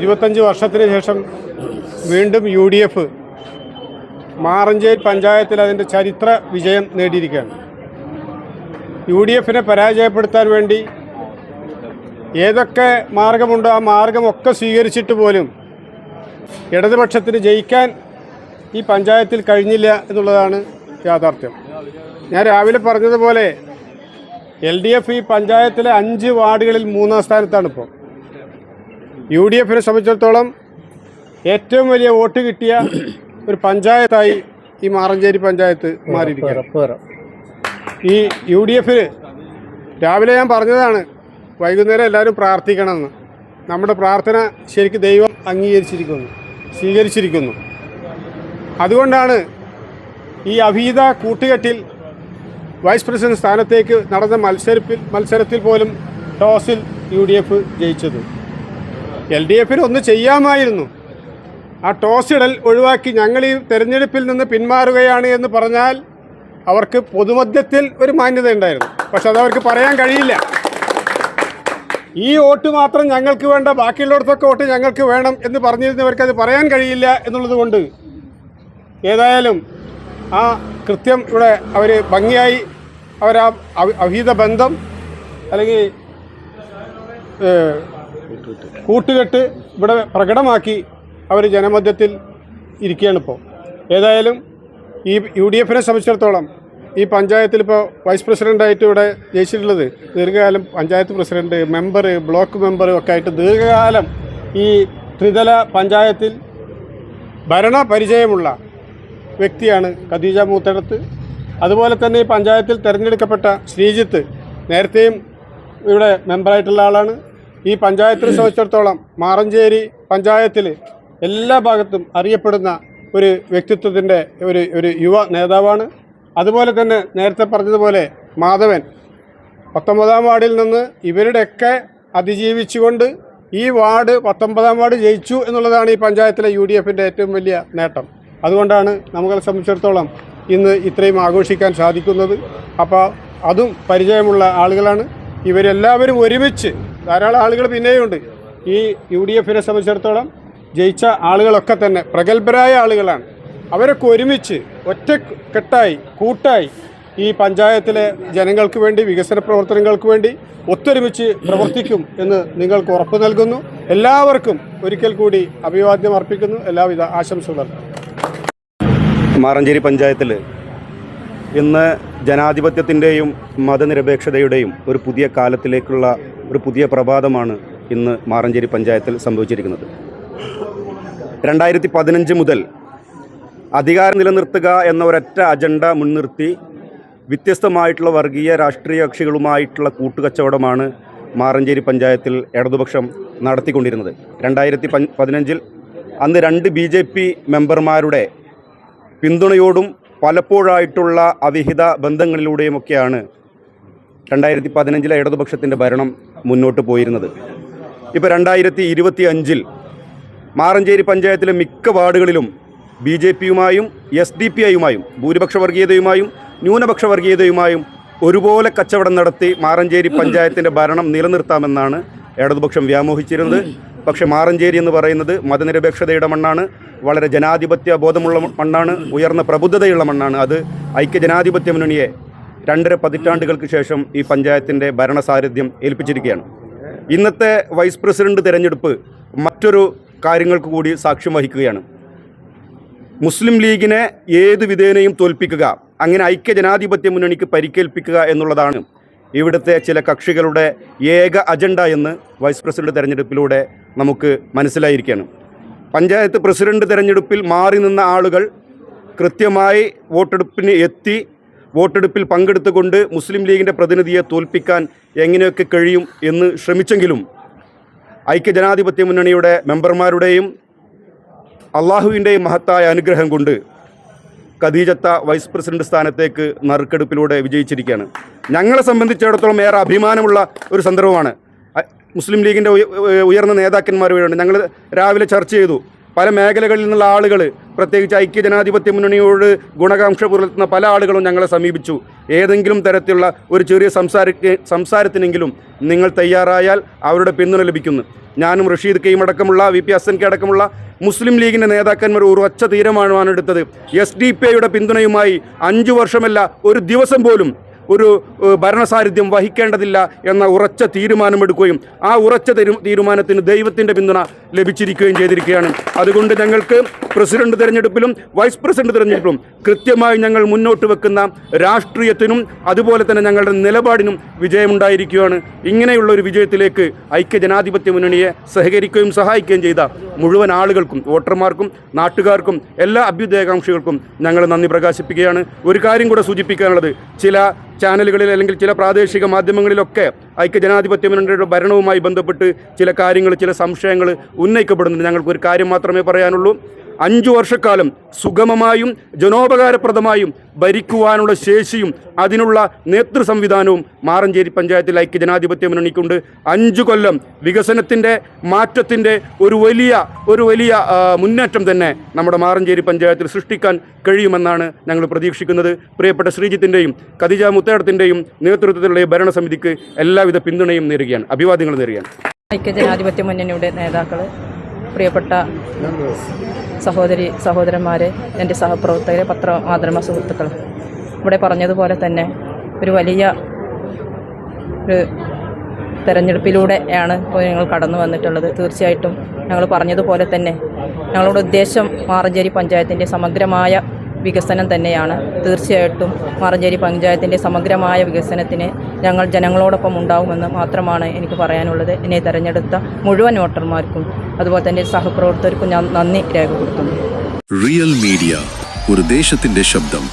25 വർഷത്തിന് ശേഷം വീണ്ടും UDF മാറഞ്ചേരി പഞ്ചായത്തിൽ അതിൻ്റെ ചരിത്ര വിജയം നേടിയിരിക്കുകയാണ്. UDFനെ പരാജയപ്പെടുത്താൻ വേണ്ടി ഏതൊക്കെ മാർഗമുണ്ടോ ആ മാർഗമൊക്കെ സ്വീകരിച്ചിട്ട് പോലും ഇടതുപക്ഷത്തിന് ജയിക്കാൻ ഈ പഞ്ചായത്തിൽ കഴിഞ്ഞില്ല എന്നുള്ളതാണ് യാഥാർത്ഥ്യം. ഞാൻ രാവിലെ പറഞ്ഞതുപോലെ LDF ഈ പഞ്ചായത്തിലെ 5 വാർഡുകളിൽ 3ാം സ്ഥാനത്താണിപ്പോൾ. UDFനെ സംബന്ധിച്ചിടത്തോളം ഏറ്റവും വലിയ വോട്ട് കിട്ടിയ ഒരു പഞ്ചായത്തായി ഈ മാറഞ്ചേരി പഞ്ചായത്ത് മാറിയിരിക്കുകയാണ്. ഈ UDFന് രാവിലെ ഞാൻ പറഞ്ഞതാണ്, വൈകുന്നേരം എല്ലാവരും പ്രാർത്ഥിക്കണമെന്ന്. നമ്മുടെ പ്രാർത്ഥന ശരിക്കും ദൈവം സ്വീകരിച്ചിരിക്കുന്നു. അതുകൊണ്ടാണ് ഈ അഭീത കൂട്ടുകെട്ടിൽ വൈസ് പ്രസിഡന്റ് സ്ഥാനത്തേക്ക് നടന്ന മത്സരത്തിൽ പോലും ടോസിൽ UDF ജയിച്ചത്. LDFന് ഒന്ന് ചെയ്യാമായിരുന്നു. ആ ടോസ് ഇടൽ ഒഴിവാക്കി ഞങ്ങൾ ഈ തെരഞ്ഞെടുപ്പിൽ നിന്ന് പിന്മാറുകയാണ് എന്ന് പറഞ്ഞാൽ അവർക്ക് പൊതുമധ്യത്തിൽ ഒരു മാന്യത ഉണ്ടായിരുന്നു. പക്ഷെ അതവർക്ക് പറയാൻ കഴിയില്ല. ഈ വോട്ട് മാത്രം ഞങ്ങൾക്ക് വേണ്ട, ബാക്കിയുള്ളിടത്തൊക്കെ വോട്ട് ഞങ്ങൾക്ക് വേണം എന്ന് പറഞ്ഞിരുന്നവർക്ക് അത് പറയാൻ കഴിയില്ല എന്നുള്ളത് കൊണ്ട് ഏതായാലും ആ കൃത്യം ഇവിടെ അവർ ഭംഗിയായി അവരാ അഭീത ബന്ധം അല്ലെങ്കിൽ കൂട്ടുകെട്ട് ഇവിടെ പ്രകടമാക്കി അവർ ജനമധ്യത്തിൽ ഇരിക്കുകയാണിപ്പോൾ. ഏതായാലും ഈ UDFനെ സംബന്ധിച്ചിടത്തോളം ഈ പഞ്ചായത്തിൽ ഇപ്പോൾ വൈസ് പ്രസിഡൻ്റായിട്ട് ഇവിടെ ജയിച്ചിട്ടുള്ളത് ദീർഘകാലം panchayat president, member, block member ഒക്കെ ആയിട്ട് ദീർഘകാലം ഈ ത്രിതല പഞ്ചായത്തിൽ ഭരണ പരിചയമുള്ള വ്യക്തിയാണ് ഖദീജ മൂത്തടത്ത്. അതുപോലെ തന്നെ ഈ പഞ്ചായത്തിൽ തിരഞ്ഞെടുക്കപ്പെട്ട ശ്രീജിത്ത് നേരത്തെയും ഇവിടെ മെമ്പറായിട്ടുള്ള ആളാണ്. ഈ പഞ്ചായത്തിനെ സംബന്ധിച്ചിടത്തോളം മാറഞ്ചേരി പഞ്ചായത്തിൽ എല്ലാ ഭാഗത്തും അറിയപ്പെടുന്ന ഒരു വ്യക്തിത്വത്തിൻ്റെ ഒരു യുവ നേതാവാണ്. അതുപോലെ തന്നെ നേരത്തെ പറഞ്ഞതുപോലെ മാധവൻ 19ാം വാർഡിൽ നിന്ന് ഇവരുടെയൊക്കെ അതിജീവിച്ചുകൊണ്ട് ഈ വാർഡ് 19ാം വാർഡ് ജയിച്ചു എന്നുള്ളതാണ് ഈ പഞ്ചായത്തിലെ UDFൻ്റെ ഏറ്റവും വലിയ നേട്ടം. അതുകൊണ്ടാണ് നമ്മളെ സംബന്ധിച്ചിടത്തോളം ഇന്ന് ഇത്രയും ആഘോഷിക്കാൻ സാധിക്കുന്നത്. അപ്പോൾ അതും പരിചയമുള്ള ആളുകളാണ് ഇവരെല്ലാവരും ഒരുമിച്ച്. ധാരാളം ആളുകൾ പിന്നെയുണ്ട്. ഈ UDFനെ സംബന്ധിച്ചിടത്തോളം ജയിച്ച ആളുകളൊക്കെ തന്നെ പ്രഗത്ഭരായ ആളുകളാണ്. അവരൊക്കെ ഒരുമിച്ച് ഒറ്റക്കെട്ടായി കൂട്ടായി ഈ പഞ്ചായത്തിലെ ജനങ്ങൾക്ക് വേണ്ടി, വികസന പ്രവർത്തനങ്ങൾക്ക് വേണ്ടി ഒത്തൊരുമിച്ച് പ്രവർത്തിക്കും എന്ന് നിങ്ങൾക്ക് ഉറപ്പ് നൽകുന്നു. എല്ലാവർക്കും ഒരിക്കൽ കൂടി അഭിവാദ്യം അർപ്പിക്കുന്നു. എല്ലാവിധ ആശംസകളും. മാറഞ്ചേരി പഞ്ചായത്തിൽ ഇന്ന് ജനാധിപത്യത്തിൻ്റെയും മതനിരപേക്ഷതയുടെയും ഒരു പുതിയ കാലത്തിലേക്കുള്ള ഒരു പുതിയ പ്രഭാതമാണ് ഇന്ന് മാറഞ്ചേരി പഞ്ചായത്തിൽ സംഭവിച്ചിരിക്കുന്നത്. 2015 മുതൽ അധികാരം നിലനിർത്തുക എന്ന ഒരൊറ്റ അജണ്ട മുൻനിർത്തി വ്യത്യസ്തമായിട്ടുള്ള വർഗീയ രാഷ്ട്രീയ കക്ഷികളുമായിട്ടുള്ള കൂട്ടുകച്ചവടമാണ് മാറഞ്ചേരി പഞ്ചായത്തിൽ ഇടതുപക്ഷം നടത്തിക്കൊണ്ടിരുന്നത്. 2015 അന്ന് 2 BJP മെമ്പർമാരുടെ പിന്തുണയോടും പലപ്പോഴായിട്ടുള്ള അവിഹിത ബന്ധങ്ങളിലൂടെയുമൊക്കെയാണ് 2015 ഇടതുപക്ഷത്തിൻ്റെ ഭരണം മുന്നോട്ട് പോയിരുന്നത്. ഇപ്പോൾ 2025 മാറഞ്ചേരി പഞ്ചായത്തിലെ മിക്ക വാർഡുകളിലും BJPയുമായും SDPIയുമായും ഭൂരിപക്ഷ വർഗീയതയുമായും ന്യൂനപക്ഷ വർഗീയതയുമായും ഒരുപോലെ കച്ചവടം നടത്തി മാറഞ്ചേരി പഞ്ചായത്തിൻ്റെ ഭരണം നിലനിർത്താമെന്നാണ് ഇടതുപക്ഷം വ്യാമോഹിച്ചിരുന്നത്. പക്ഷേ മാറഞ്ചേരി എന്ന് പറയുന്നത് മതനിരപേക്ഷതയുടെ മണ്ണാണ്, വളരെ ജനാധിപത്യ ബോധമുള്ള മണ്ണാണ്, ഉയർന്ന പ്രബുദ്ധതയുള്ള മണ്ണാണ്. അത് ഐക്യജനാധിപത്യ മുന്നണിയെ 2.5 പതിറ്റാണ്ടുകൾക്ക് ശേഷം ഈ പഞ്ചായത്തിൻ്റെ ഭരണസാരഥ്യം ഏൽപ്പിച്ചിരിക്കുകയാണ്. ഇന്നത്തെ വൈസ് പ്രസിഡന്റ് തിരഞ്ഞെടുപ്പ് മറ്റൊരു കാര്യങ്ങൾക്ക് കൂടി സാക്ഷ്യം വഹിക്കുകയാണ്. മുസ്ലിം ലീഗിനെ ഏതു വിധേനയും തോൽപ്പിക്കുക, അങ്ങനെ ഐക്യജനാധിപത്യ മുന്നണിക്ക് പരിക്കേൽപ്പിക്കുക എന്നുള്ളതാണ് ഇവിടുത്തെ ചില കക്ഷികളുടെ ഏക അജണ്ട എന്ന് വൈസ് പ്രസിഡന്റ് തെരഞ്ഞെടുപ്പിലൂടെ നമുക്ക് മനസ്സിലായിരിക്കുകയാണ്. പഞ്ചായത്ത് പ്രസിഡന്റ് തെരഞ്ഞെടുപ്പിൽ മാറി നിന്ന ആളുകൾ കൃത്യമായി വോട്ടെടുപ്പിന് എത്തി വോട്ടെടുപ്പിൽ പങ്കെടുത്തുകൊണ്ട് മുസ്ലിം ലീഗിൻ്റെ പ്രതിനിധിയെ തോൽപ്പിക്കാൻ എങ്ങനെയൊക്കെ കഴിയും എന്ന് ശ്രമിച്ചെങ്കിലും ഐക്യജനാധിപത്യ മുന്നണിയുടെ മെമ്പർമാരുടെയും അള്ളാഹുവിൻ്റെയും മഹത്തായ അനുഗ്രഹം കൊണ്ട് ഖദീജത്ത വൈസ് പ്രസിഡന്റ് സ്ഥാനത്തേക്ക് നറുക്കെടുപ്പിലൂടെ വിജയിച്ചിരിക്കുകയാണ്. ഞങ്ങളെ സംബന്ധിച്ചിടത്തോളം ഏറെ അഭിമാനമുള്ള ഒരു സന്ദർഭമാണ്. മുസ്ലിം ലീഗിൻ്റെ ഉയർന്ന നേതാക്കന്മാർ വീഴുണ്ട്. ഞങ്ങൾ രാവിലെ ചർച്ച ചെയ്തു. പല മേഖലകളിൽ നിന്നുള്ള ആളുകൾ, പ്രത്യേകിച്ച് ഐക്യജനാധിപത്യ മുന്നണിയോട് ഗുണകാംക്ഷ പുലർത്തുന്ന പല ആളുകളും ഞങ്ങളെ സമീപിച്ചു. ഏതെങ്കിലും തരത്തിലുള്ള ഒരു ചെറിയ സംസാരത്തിനെങ്കിലും നിങ്ങൾ തയ്യാറായാൽ അവരുടെ പിന്തുണ ലഭിക്കുന്നു. ഞാനും റഷീദ് കെയും അടക്കമുള്ള VP ഹസൻ കെ അടക്കമുള്ള മുസ്ലിം ലീഗിൻ്റെ നേതാക്കന്മാർ ഒരു ഒറ്റ തീരുമാനമാണ് എടുത്തത്. SDP പിന്തുണയുമായി 5 വർഷമല്ല, ഒരു ദിവസം പോലും ഒരു ഭരണസാരഥ്യം വഹിക്കേണ്ടതില്ല എന്ന ഉറച്ച തീരുമാനമെടുക്കുകയും ആ ഉറച്ച തീരുമാനത്തിന് ദൈവത്തിൻ്റെ പിന്തുണ ലഭിച്ചിരിക്കുകയും ചെയ്തിരിക്കുകയാണ്. അതുകൊണ്ട് ഞങ്ങൾക്ക് പ്രസിഡന്റ് തിരഞ്ഞെടുപ്പിലും വൈസ് പ്രസിഡന്റ് തിരഞ്ഞെടുപ്പിലും കൃത്യമായി ഞങ്ങൾ മുന്നോട്ട് വെക്കുന്ന രാഷ്ട്രീയത്തിനും അതുപോലെ തന്നെ ഞങ്ങളുടെ നിലപാടിനും വിജയമുണ്ടായിരിക്കുകയാണ്. ഇങ്ങനെയുള്ള ഒരു വിജയത്തിലേക്ക് ഐക്യജനാധിപത്യ മുന്നണിയെ സഹകരിക്കുകയും സഹായിക്കുകയും ചെയ്ത മുഴുവൻ ആളുകൾക്കും, വോട്ടർമാർക്കും, നാട്ടുകാർക്കും, എല്ലാ അഭ്യുദയകാംക്ഷികൾക്കും ഞങ്ങൾ നന്ദി പ്രകാശിപ്പിക്കുകയാണ്. ഒരു കാര്യം കൂടെ സൂചിപ്പിക്കാനുള്ളത്, ചില ചാനലുകളിൽ അല്ലെങ്കിൽ ചില പ്രാദേശിക മാധ്യമങ്ങളിലൊക്കെ ഐക്യജനാധിപത്യ മുന്നണിയുടെ ഭരണവുമായി ബന്ധപ്പെട്ട് ചില കാര്യങ്ങൾ, ചില സംശയങ്ങൾ ഉന്നയിക്കപ്പെടുന്നുണ്ട്. ഞങ്ങൾക്കൊരു കാര്യം മാത്രമേ പറയാനുള്ളൂ. 5 വർഷക്കാലം സുഗമമായും ജനോപകാരപ്രദമായും ഭരിക്കുവാനുള്ള ശേഷിയും അതിനുള്ള നേതൃ സംവിധാനവും മാറഞ്ചേരി പഞ്ചായത്തിൽ ഐക്യജനാധിപത്യ മുന്നണിക്കുണ്ട്. 5 കൊല്ലം വികസനത്തിൻ്റെ, മാറ്റത്തിൻ്റെ ഒരു വലിയ മുന്നേറ്റം തന്നെ നമ്മുടെ മാറഞ്ചേരി പഞ്ചായത്തിൽ സൃഷ്ടിക്കാൻ കഴിയുമെന്നാണ് ഞങ്ങൾ പ്രതീക്ഷിക്കുന്നത്. പ്രിയപ്പെട്ട ശ്രീജിത്തിൻ്റെയും ഖദീജ മുത്തേടത്തിൻ്റെയും നേതൃത്വത്തിലുള്ള ഈ ഭരണസമിതിക്ക് എല്ലാവിധ പിന്തുണയും നേരുകയാണ്, അഭിവാദ്യങ്ങൾ നേരുകയാണ്. ഐക്യജനാധിപത്യ മുന്നണിയുടെ നേതാക്കൾ, പ്രിയപ്പെട്ട സഹോദരന്മാരെ, എൻ്റെ സഹപ്രവർത്തകരെ, പത്രമാധ്യമ സുഹൃത്തുക്കൾ, ഇവിടെ പറഞ്ഞതുപോലെ തന്നെ ഒരു വലിയ തെരഞ്ഞെടുപ്പിലൂടെയാണ് ഞങ്ങൾ കടന്നു വന്നിട്ടുള്ളത്. തീർച്ചയായിട്ടും ഞങ്ങൾ പറഞ്ഞതുപോലെ തന്നെ ഞങ്ങളുടെ ഉദ്ദേശം മാറഞ്ചേരി പഞ്ചായത്തിൻ്റെ സമഗ്രമായ വികസനം തന്നെയാണ്. തീർച്ചയായിട്ടും മാറഞ്ചേരി പഞ്ചായത്തിൻ്റെ സമഗ്രമായ വികസനത്തിന് ഞങ്ങൾ ജനങ്ങളോടൊപ്പം ഉണ്ടാവുമെന്ന് മാത്രമാണ് എനിക്ക് പറയാനുള്ളത്. എന്നെ തിരഞ്ഞെടുത്ത മുഴുവൻ വോട്ടർമാർക്കും അതുപോലെ തന്നെ സഹപ്രവർത്തകർക്കും ഞാൻ നന്ദി രേഖപ്പെടുത്തുന്നു. റിയൽ മീഡിയ, ഒരു ദേശത്തിൻ്റെ ശബ്ദം.